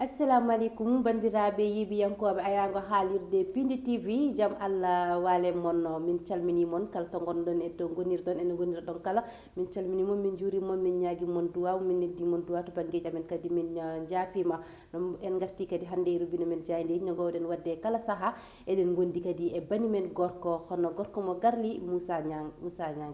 assalamu alaikum bandiraɓe yiɓiyankoɓe ayago haalirde Pindi TV jaam Allah waale mon min calmini mon kala to gonɗon e to gonirɗon ene gonirɗon kala min calmini mon min juuri mon min ñaagui mon duwaw min neddi mon duwaw to banggueji amen kadi min jaafima en garti kadi hande e rubino men jaydeji no gowɗen wadde kala saaha eɗen gondi kadi e banimen gorko hono gorko mo garli Moussa Niang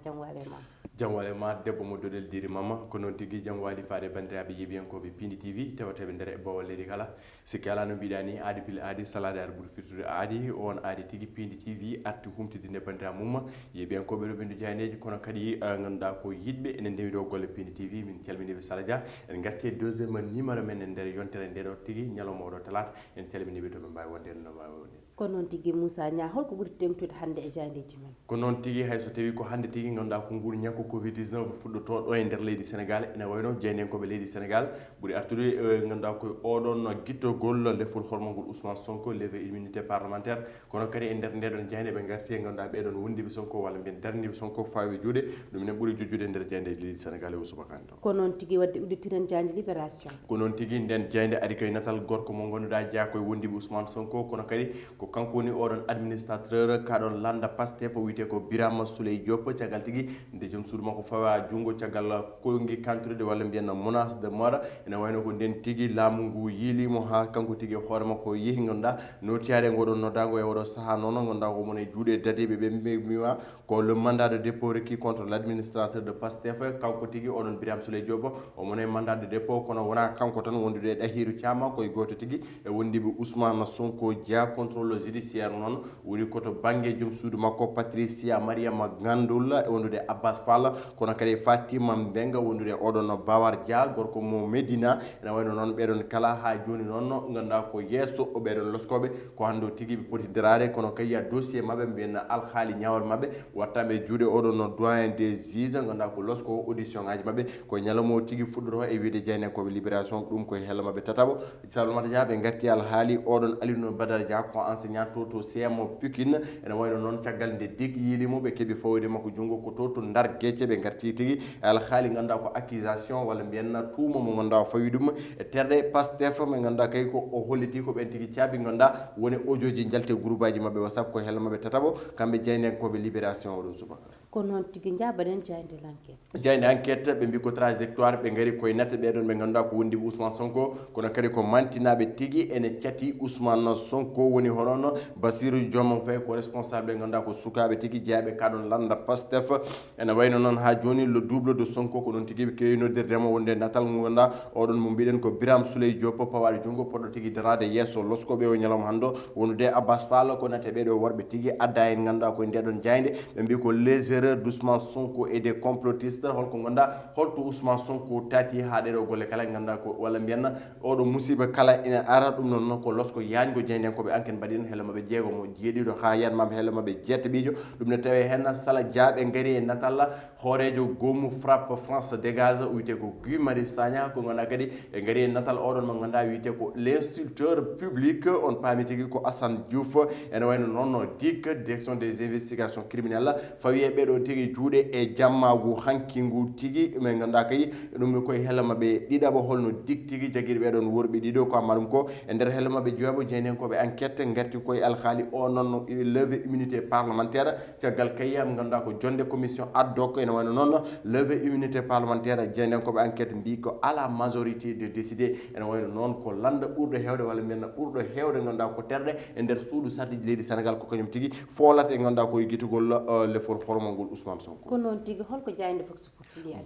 jaam waale ma jam wale ma debbo mo doɗel diri mama ko noon tigui jam waali faade bandiraɓe yiɓiyankoɓe Pindi TV tewateɓe nder e bawol leydi kala sikki ala no mbiɗa ni aadi pille aadi salade ar ɓuuri firtude aadi on aadi tigui Pindi TV arti humtidinde bandiraɓe mum yiɓiyankoɓe rubindu jayneji kono kadi ganduɗa ko yiɗɓe enen ndewi ɗo golle Pindi TV min calminiɓe Sala Dia en garti e deuxiéme numéro men e nder yontere ndeɗo tigui ñalawma oɗo talata en calminiɓe to ɓe mbawi wonde no mbawi wonde ko noon tigui Moussa Niang holko ɓuuri tengtude hande e jaydeji men ko noon tigui hayso tawi ko hande tigui ganduɗa ko nguur ñakko covid 19 fuɗɗoto ɗo e nder leydi Sénégal ene wayno jeynenkoɓe leydi Sénégal ɓuuri artude ganduɗa ko oɗon guittogol lefol hormongol Ousmane Sonko levé immunité parlementaire kono kadi e nder ndeɗon jayde ɓe garti e ganduɗa ɓeɗon wondiɓe Sonko walla mbiyen darniɓe Sonko fawi juuɗe ɗum ne ɓuuri jujjude e nder jayde leydi Sénégal e Ousmane Kane ko noon tigui wadde udditiren jayde libération ko noon tigui nden jayde ari koye natal gorko mo ganduɗa jeeya koye wondiɓe Ousmane Sonko kono kadi ko kanko woni oɗon administrateur kaɗon landa Pastef wiyete ko Birama Souleye Diop caggal tigui nde joom suudu makko fawa jungo caggal koyngi kantude walla mbiyen menace de mort ene wayno ko nden tigui laamu ngu yiilimo ha kanko tigui hoore makko yeehi ganduɗa notiyade ngoɗon noddago e oɗo saaha noon ganduɗa ko mon e juuɗe dadiɓe ɓe mbiwa ko le mandat de dépôt requis contre l'administrateur de Pastef kanko tigui oɗon Birame Souleye Diop omon e mandat de dépôt kono wona kanko tan wondude e ɗahiru Thiama koye goto tigui e wondiɓe Ousmane Sonko dia contrôle judiciaire noon woni koto banggue joom suudu makko Patricia Mariama Gandoul e wondude Abbas Fall kono kadi Fatima Mbengue wondude oɗon Bawar Dia gorko mo Medina ene wayno noon ɓeɗon kala ha joni noon ganduɗa ko yesso ɓeɗon loskoɓe ko hande o tigui ɓe poti darade kono kadi dossier mabɓe mbiyen alhaali ñawol mabɓe wattaɓe juuɗe oɗon doyen des juges ganduɗa ko losko audition ngaji mabɓe ko ñalawma o tigui fuɗɗoto e wiide jeynenkoɓe libération ɗum koye hello mabɓe tataɓo Salimata Dia ɓe garti alhaali oɗon Alioune Badara Dia ko enseignant to CM Pikine ene wayno noon caggal nde dig yiilimo ɓe keeɓi fawode makko junggo ko to Ndar Guecce ɓe garti tigui alhaali ganduɗa ko accusation walla mbiyen tuuma mo ganduɗa o fawi ɗum e terɗe Pastef mo ganduɗa kay ko o holliti ko ɓen tigui caabi ganduɗa woni audio ji jalte groupe aji mabɓe WhatsApp ko hello mabɓe tataɓo kamɓe jeynenkoɓe libération oɗo subaka ko noon tigui jabaɗen jayde l'enquête jayde enquête ɓe mbi ko trajectoire ɓe gaari koye natte ɓeɗon ɓe ganduɗa ko wondiɓe Ousmane Sonko kono kadi ko mantinaɓe tigui ene cati Ousmane Sonko woni hoɗon Bassirou Diomaye Faye ko responsable ɓe ganduɗa ko sukaɓe tigui jeeyaɓe kaɗon landa Pastef ene wayno noon ha joni le double de Sonko ko ɗon tigui ɓe kewi noddirdemo wonde natal mo ganduɗa oɗon mo mbiɗen ko Birame Souleye Diop pawaɗe junggo poɗɗo tigui darade yesso loskoɓe o ñalawma hande o wondude Abbas Fall ko nate ɓeɗo worɓe tigui adda en ganduɗa koye ndeɗon jayde ɓe mbi ko les erreurs d'Ousmane Sonko et des complotistes holko ganduɗa holto Ousmane Sonko tati ha ɗeɗo golle kala ganduɗa ko walla mbiyen oɗo musiba kala ina ara ɗum noon ko losko yañgo jeynenkoɓe enquête mbaɗino hello mabɓe jeegomo jeeɗiɗo ha yanmama hello mabɓe jeetaɓijo ɗum ne tawe hen Sala Dia ɓe gaari e natal hoorejo goomu frappe France dégage wiyete ko Guy Marius Sagna ko ganduɗa kadi e gaari e natal oɗon mo ganduɗa wiyete ko l'insulteur public on paami tigui ko Assane Diouf ene wayno noon DIC direction des investigations criminelles fawi e ɓeɗo tigui juuɗe e jammagu hankingu tigui min ganduɗa kay ɗum koye hello mabɓe ɗiɗaɓo holno DIC tigui jaguiɗo ɓeɗon worɓe ɗiɗo ko amma ɗum ko e nder hello mabɓe jooɓo jeynenkoɓe enquête garti koye alhaali o noon levé immunité parlementaire caggal kayiyam ganduɗa ko jonde commission ad hoc ene wayno noon levé immunité parlementaire jeynenkoɓe enquête mbi ko à la majorité de décider ene wayno noon ko landa ɓurɗo hewde walla mbiyen ɓurɗo hewde ganduɗa ko terɗe e nder suudu sardiji leydi Sénégal ko kañum tigui folata e ganduɗa koye guitugol lefol hormongol Ousmane Sonko ko noon tigui holko jayde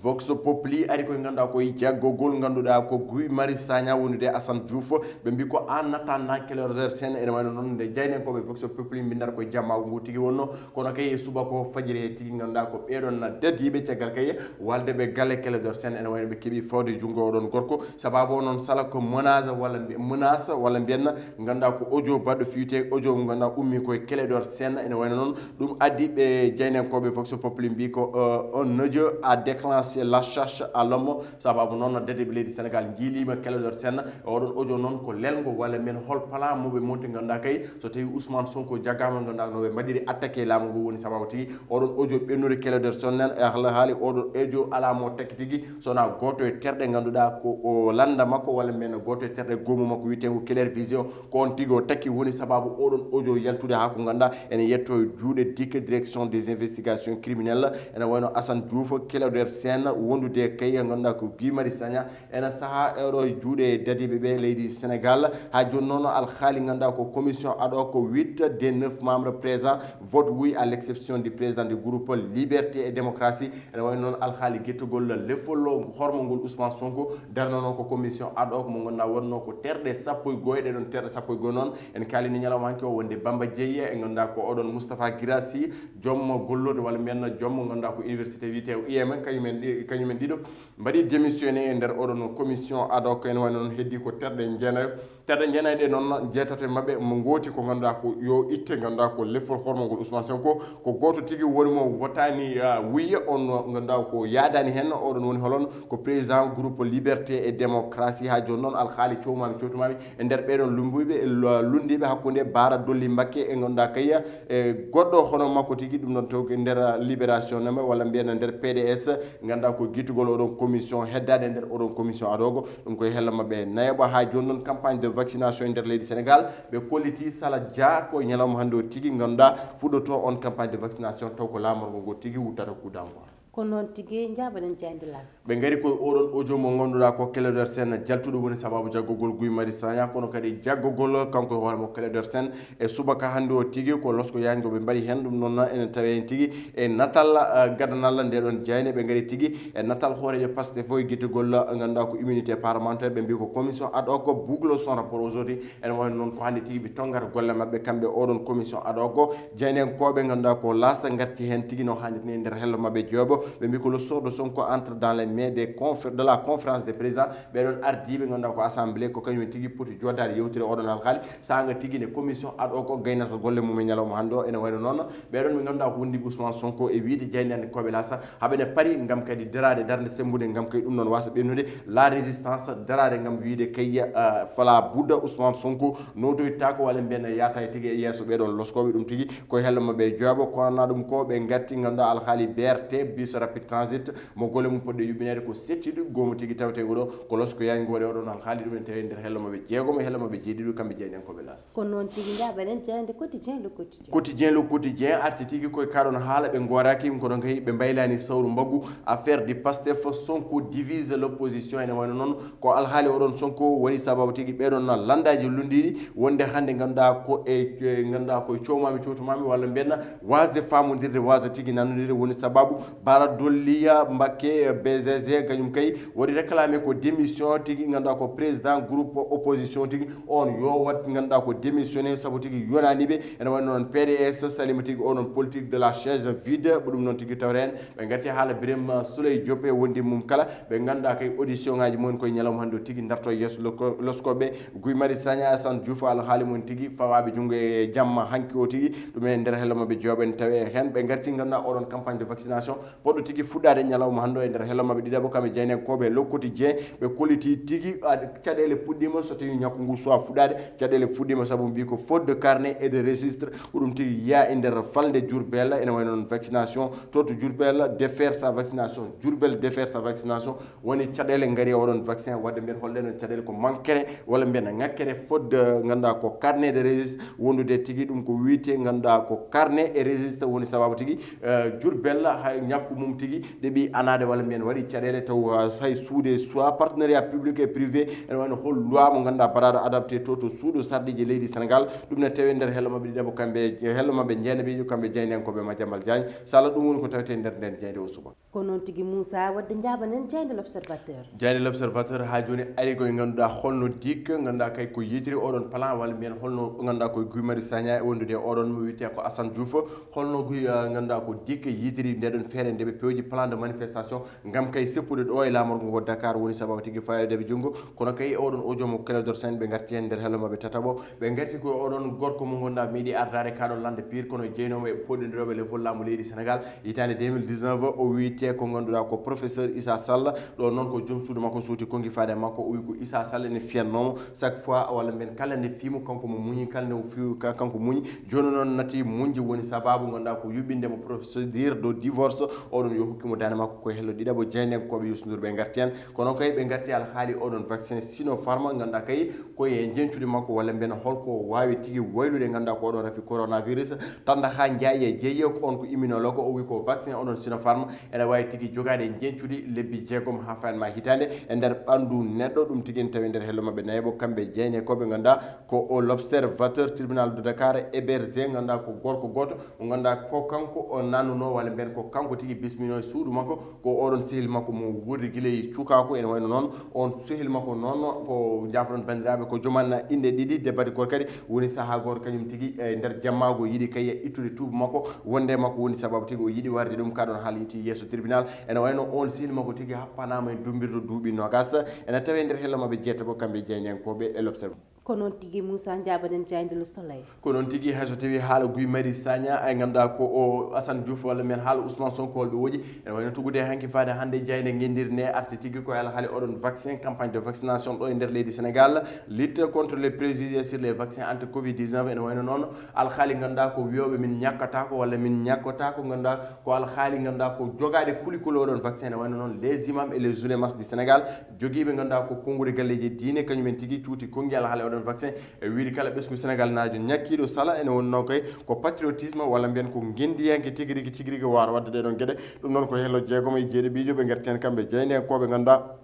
Vox Populi ari koye ganduɗa koye jaggogol ganduɗa ko Guy Marius Sagna wondude Assane Diouf ɓe mbi ko en attendant Clédor Sène ene wayno noon nde jeynenkoɓe Vox Populi mbindata koye jammagu ngu tigui wonno kono kay e subako fajiri tigui ganduɗa ko ɓeɗon dadiɓe caggal kay walde ɓe galle Clédor Sène ene wayno ɓe keeɓi fawde junggo oɗon gorko sababu o noon sala ko menace walla mbiyen ganduɗa ko audio baɗɗo fiyete audio mo ganduɗa ummi koye Clédor Sène ene wayno noon ɗum addi ɓe jeynenkoɓe Vox Vox Populi mbi ko un audio a déclenché la chasse à l'homme sababu noon dedeɓe leydi Sénégal jiilima Clédor Sène oɗon audio noon ko lelgo walla men hol plan moɓe monti ganduɗa kay so tawi Ousmane Sonko jaggama ganduɗa no ɓe mbaɗiri attaqué laamu ngu woni sababu tigi oɗon audio ɓennude Clédor Sène haali oɗon audio alamo tekki tigui sona goto e terɗe ganduɗa ko o landa makko walla men goto e terɗe gomu makko wiyetego Clair Vision ko on tigui o takki woni sababu oɗon audio yaltude ha ko ganduɗa ene yetto juuɗe DIC direction des investigations criminelles ene wayno Assane Diouf Clédor Sène wondude kay ganduɗa ko Guy Marius Sagna ene saaha eɗo juuɗe dadiɓe ɓe leydi Sénégal ha joni noon alhaali ganduɗa ko commission ad hoc 8 des 9 membres présents vote oui à l'exception du président du groupe Liberté et Démocratie ene wayno noon alhaali guettugol lefol hormogol Ousmane Sonko darnono ko commission ad hoc mo ganduɗa wonno ko terɗe sappo e goye ɗeɗon terɗe sappo e goye noon en kalini ñalawma hanki o wonde Bamba Dieye e ganduɗa ko oɗon Moustapha Guirassy joom gollode walla mbiyen joom mo ganduɗa ko université wiyete IMN kañumen ɗiɗo mbaɗi démissionné e nder oɗon commission ad hoc ene wayno noon heddi ko terɗe jeenayyi ɗe noon jeetato e mabɓe mo gooti ko ganduɗa ko yo itte ganduɗa ko leffol hormogol Ousmane Sonko ko goto tigui wonimo wotani wiya on ganduɗa ko yaadani hen oɗon woni holon ko président groupe Liberté et Démocratie ha joni noon alhaali cotumami e nder ɓeɗon lundiɓe hakkude Bara Dolly Mbacké e ganduɗa kayya e goɗɗo hono makko tigui ɗum ɗon to nder libération neme walla mbiyen nder PDS ganduɗa ko guittugol oɗon commission heddade e nder oɗon commission ad hoc ɗum koye hello mabɓe nayaɓa ha joni noon campagne de vaccination e nder leydi Sénégal ɓe kolliti Sala Dia ko ñalawma hande o tigui ganduɗa fuɗɗoto on campagne de vaccination taw ko lamorgo ngo tigui wuttata coup d'envoi ko noon tigui jabaɗen jayde las ɓe gari koye oɗon audio mo ganduɗa ko Clédor Sène jaltuɗo woni sababu jaggogol Guy Marius Sagna kono kadi jaggogol kanko e hooremo Clédor Sène e subaka hande o tigui ko lorsque yango ɓe mbaɗi hen ɗum noon ene tawe hen tigui e natal gadanalla ndeɗon jayne ɓe gari tigui e natal hoorejo Pastef fo e guittugol ganduɗa ko immunité parlementaire ɓe mbi ko commission ad hoc boucle son rapport aujourd'hui ene wayno noon ko hande tigui ɓe tongata golle mabɓe kamɓe oɗon commission ad hoc jaynekoɓe ganduɗa ko lasta garti hen tigui no hannirta ni nder hello mabɓe jooɓo ɓe mbi ko le sort de Sonko entre dans les mains de la conférence des présidents ɓeɗon ardiɓe ganduɗa ko assemblée ko kañumen tigui poti joddade yewtire oɗon alhaali saga tigui ne commission ad hoc gaynata golle mum e ñalawma hande o ene wayno noon ɓeɗon ɓe ganduɗa ko wondiɓe Ousmane Sonko e wiide jaynande koɓe lasa haɓene paari gam kadi darade darde sembude gam kay ɗum noon wasa ɓennude la résistance darade gam wiide kayya fala budda Ousmane Sonko notoytako walla mbiyen yata e tigui e yesso ɓeɗon loskoɓe ɗum tigui koye hello mabɓe jooɓo kono ɗum ko ɓe garti ganduɗa alhaali BRT bus rapide transit mo golle mum poɗɗe yuɓɓinede ko settiɗo gomo tigui tawetego ɗo ko losko yangi waɗi oɗon alhaali ɗum en tawi nder hello mabɓe jeegomo e hello mabɓe jeeɗiɗo kamɓe jeynen koɓe las ko noon tigui jaɓaɗen jeyande quotidien le quotidien arti tigui koye kaɗon haala ɓe goraki kono kay ɓe baylani sawru mbaggu affaire du Pastef Sonko divise l'opposition ene wayno noon ko alhaali oɗon Sonko waɗi sababu tigui ɓeɗon landaji lundiɗi wonde hande ganduɗa ko e ganduɗa koye cotumami walla mbiyen wasde famodirde wasa tigui nanodirde woni sababu Bara Dolly Mbacké BGG kañum kay waɗi réclamé ko démission tigui ganduɗa ko président groupe opposition tigui on yo wat ganduɗa ko démissionné saabu tigui yonaniɓe ene wayno noon PDS salima tigui onon politique de la chaise vide ɗum noon tigui tawre hen ɓe garti haala Birame Souleye Diop e wondi mum kala ɓe ganduɗa kay audition ngaji mumen koye ñalawma hande o tigui darto yesso loskoɓe Guy Marius Sagna Assane Diouf alhaali mum tigui fawaɓe junggo e jamma hanki o tigui ɗum e nder hello mabɓe jooɓen tawe hen ɓe garti ganduɗa oɗon campagne de vaccination poɗɗo tigui fuɗɗade ñalawma hande o e nder hello mabɓe ɗiɗaɓo kamɓe jeynen koɓe le quotidien ɓe kolliti tigui caɗele puɗɗima so tawi ñakku ngu suwa fuɗɗade caɗele puɗɗima saabu mbi ko faute de carnet et de registre ko ɗum tigui yiya e nder falde Diourbel ene wayno noon vaccination to Diourbel défaire sa vaccination Diourbel défaire sa vaccination woni caɗele gaari oɗon vaccin wadde mbiyen holɗen no caɗele ko manquere walla mbiyen ngakkere faute de ganduɗa ko carnet de registre wondude tigui ɗum ko wiite ganduɗa ko carnet et registre woni sababu tigui Diourbel hay ñakku mum tigui ɗeeɓi anade walla mbiyen waɗi caɗele taw hay suude soit partenariat public et privé ene wayno hol loi mo ganduɗa baɗaɗo adapté to suudu sardiji leydi Sénégal ɗum ne tawi nder hello mabɓe ɗiɗaɓo kamɓe hello mabɓe jeynaɓejo kamɓe jeynen koɓe Madiambal Diagne sala ɗum woni ko tawete nder nden jeyde o suba ko noon tigui Moussa wadde jabanen jeyde l'observateur ha joni ari koye ganduɗa holno dik ganduɗa kay ko yitiri oɗon plan walla mbiyen holno ganduɗa koye Guy Marius Sagna e wondude oɗon mo wiyete ko Assane Diouf holno Guy ganduɗa ko dik yitiri ndeɗon feere nde eɓe pewji plan de manifestation ngam kay seppude ɗo e lamorgo ngo Dakar woni sababu tigi fayodeɓe jungo kono kay oɗon audio mo Clédor Sène ɓe garti hen nder hello mabɓe tataɓo ɓe garti ko oɗon gorko mo gonɗa meeɗi ardade kaɗon lande pire kono jeynomo e foɗodiroɓe levol laamu leydi Sénégal hitande 2019 o wiyete ko ganduɗa ko professeur Issa Sall ɗo noon ko joom suudu makko suuti kongi faade makko o wi ko Issa Sall ene fiyannomo chaque fois walla mben kala nde fiimo kanko mo muñi kala nde fi kanko muñi joni noon nati muñji woni sababu ganduɗa ko yuɓɓindemo procédure de divorce oɗon yo hokkimo dane makko koye hello ɗiɗaɓo jeynenkoɓe Youssou Ndour ɓe garti hen kono kay ɓe garti ala haali oɗon vaccin Sinopharm ganduɗa kay koye jencude makko walla mben holko wawi tigui waylude ganduɗa ko oɗon rafi coronavirus tanda ha jaayi e jeeyi ko on ko immunologue o wi ko vaccin oɗon Sinopharm ene wawi tigui jogade e jencude lebbi jeegom ha fayanma hitande e nder ɓandu neɗɗo ɗum tigui ne tawi nder hello mabɓe nayebo kamɓe jeyne koɓe ganduɗa ko l'observateur tribunal de Dakar hébergé ganduɗa ko gorko goto mo ganduɗa ko kanko o nannuno walla mbiyen ko kanko tigui bismino e suudu makko ko oɗon sehil makko mo wuurdi guiley cukako ene wayno noon on sehil makko noon ko jafoɗon bandiraɓe ko joman inde ɗiɗi debati goto kadi woni saaha goto kañum tigui e nder jammago yiiɗi kay ittude tuuba makko wonde makko woni sababu tigui o yiiɗi warde ɗum kaɗon haala yitti yesso tribunal ene wayno on sehil makko tigui happanama e dumbirɗo duuɓi nogas ene tawi nder hello mabɓe jeetago kamɓe jeynenkoɓe e l'observateur ko noon tigui Moussa Diabaden Diagne Le Soleil ko noon tigui hayso tawi haala Guy Marius Sagna e ganduɗa ko o Assane Diouf walla men haala Ousmane Sonko holɓe woji ene wayno tugude hanki fade hande jayde guendirne arte tigui ko ala haali oɗon vaccin campagne de vaccination ɗo e nder leydi Sénégal lutte contre les préjugés sur les vaccins anti covid 19 ene wayno noon alhaali ganduɗa ko wiyoɓe min ñakkata ko walla min ñakkota ko ganduɗa ko alhaali ganduɗa ko jogade kulikuli oɗon vaccin ene wayno noon les imams et les oulémas du Sénégal joguiɓe ganduɗa ko kongude galleji diine kañumen tigui cuuti kongi alhaali oɗon vaccin e wiide kala ɓesgu Sénégal naajo ñakkiɗo sala ene wonno kay ko patriotisme walla mbiyen ko guendiyanke tigui rigui waro wadde ɗeɗon gueɗe ɗum noon ko hello jeegom e jeeɗiɓijo ɓe garti hen kamɓe jeynenkoɓe ganduɗa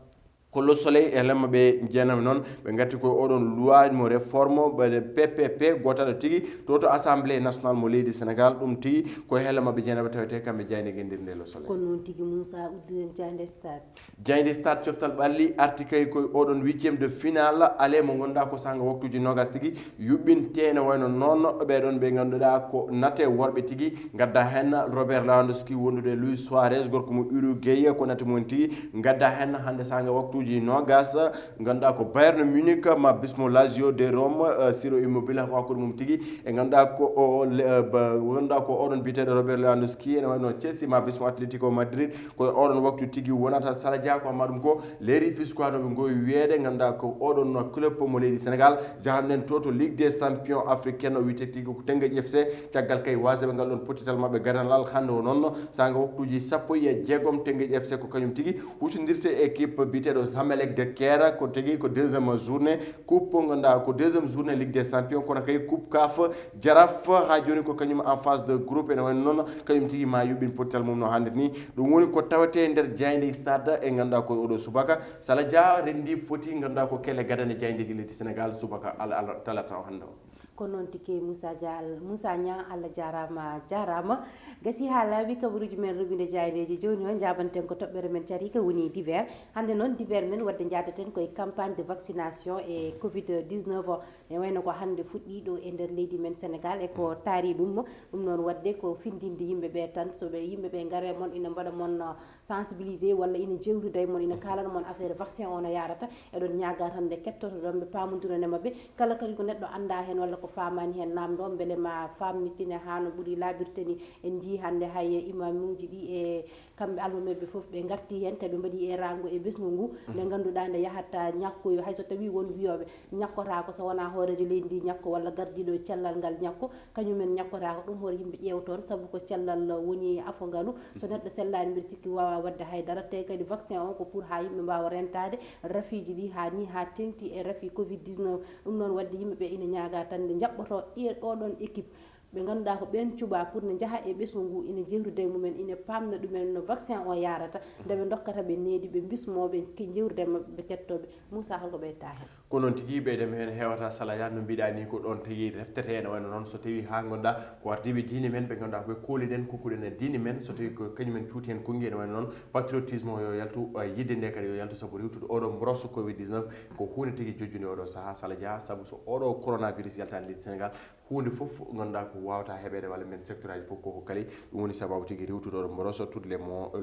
ko Le Soleil e lemma ɓe jeenami noon ɓe garti koye oɗon loi mo réforme ɓe PPP gotaɗo tigui to assemblée nationale mo leydi Sénégal ɗum tigui koye hello mabɓe jeenaɓe tawete kamɓe jayne guendirde Le Soleil ko noon tigui Moussa uddiren Diagne Stade Diagne Stade coftal ɓalli arti kay koye oɗon 8e de finale ale mo ganduɗa ko sanga waktuji nogas tigui yuɓɓinte ne wayno noon ɓeɗon ɓe ganduɗa ko natte worɓe tigui gadda hen Robert Lewandowski wondude Luis Suarez gorko mo Uruguay ko natte mumen tigui gadda hen hande sanga waktu nogas ganduɗa ko Bayern Munich ma bismo Lazio de Rome Ciro Immobile ko hakkude mum tigui e ganduɗa ko ganduɗa ko oɗon biteɗo Robert Lewandowski ene wayno Chelsea ma bismo Atlético Madrid ko oɗon waktu tigui wonata Salah Dia ko amma ɗum ko leeri fiskanoɓe gowi wiyede ganduɗa ko oɗon club mo leydi Sénégal jahanɗen to Ligue des champions africaine o wiyete tigui ko Teungueth FC caggal kay wasaɓe ngal ɗon potital mabɓe ganalal hande o noon sanga waktuji sappo e jeegom Teungueth FC ko kañum tigui hutodirte équipe biteɗo Zamalek de Kera ko tigui ko deuxiéme journée coupe ganduɗa ko deuxiéme journée Ligue des champions kono kay coupe CAF Jaraaf ha joni ko kañum en phase de groupe ene wayno noon kañum tigui ma yuɓɓin potital mum no hannirta ni ɗum woni ko tawete nder Diagne Stade e ganduɗa ko oɗo subaka Salah Dia rendi foti ganduɗa ko kelle gadane Diagne leydi Sénégal subaka ala talata o hande o ko noon tike Moussa Niang Allah jarama gasi ha laaɓi kabaruji men robinde jayneji joni o jabanten ko toɓɓere men cari ko woni divers hande noon divers men wadde jadaten koye campagne de vaccination e covid 19 o e wayno ko hande fuɗɗiɗo e nder leydi men Sénégal e ko taari ɗum noon wadde ko findinde yimɓeɓe tan soɓe yimɓeɓe gaare moon ina mbaɗa moon sensibilisé walla ina jewtuda e moon ina kalana moon affaire vaccin o no yarata eɗon ñaaga tan nde kettotoɗon ɓe pamodirone mabɓe kala kadi ko neɗɗo anda hen walla ko famani hen namdo beele ma fammitine ha no ɓuuri labirte ni en jii hande hay imamuji ɗi e kamɓe almameɓe foof ɓe garti hen kadi ɓe mbaɗi e rango e ɓesgu ngu nde ganduɗa nde yahata ñakkoyo hayso tawi won wiyoɓe ñakkotako so wona hoorejo leydi ndi ñakko walla gardiɗo cellal ngal ñakko kañumen ñakkotako ɗum hoore yimɓe ƴewton saabu ko cellal woni afogalu so neɗɗo sellani mbiɗa sikki wawa wadde haydara te kadi vaccin o ko pour ha yimɓe mbawa rentade rafiji ɗi ha ni ha tengti e rafi covid 19 ɗum noon wadde yimɓeɓe ina ñaaga tan nde jaɓɓoto ɗoɗon équipe ɓe ganduɗa ko ɓen cuuɓa pour ne jaaha e ɓesgu ngu ina jewtude e mumen ina pamna ɗumen no vaccin o yarata nde ɓe dokkata ɓe needi ɓe bismoɓe jewtude mabɓe ɓe kettoɓe Moussa holko ɓeyta hen ko noon tigui ɓeydema hen hewata Salah Dia no mbiɗa ni ko ɗon tigui reftete ene wayno noon so tawi ha gonɗa ko ardiɓe diine men ɓe ganduɗa koye kooliɗen kokkuɗen e diine men so tawi ko kañumen cuuti hen konngui ene wayno noon patriotisme o yo yaltu yidde nde kadi yo yaltu saabu rewtude oɗo brosse covid 19 ko hunde tigui jojjuni oɗo saaha Salah Dia saabu so oɗo coronavirus yaltani leydi Sénégal hunde foof ganduɗa ko wawata heɓede walla men secteur aji fof koko kali ɗum woni sababu tigui rewtuɗo mboroso toutes les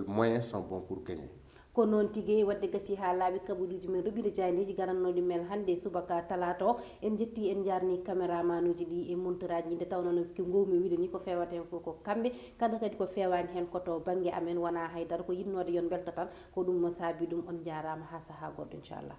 moyens sont bons pour gagner ko noon tigui wadde gasi ha laaɓi kaɓuɗuji men roɓide jaydeji garannoɗi men hande subaka talata o en jetti en jarni caméraman uji ɗi e montoraji ɗi nde tawno no gowmi wiide ni ko fewata hen fof ko kamɓe kada kadi ko fewani hen koto banggue amen wona haydara ko yinnode yon belta tan ko ɗum saabi ɗum on jarama ha saaha goɗɗo inchallah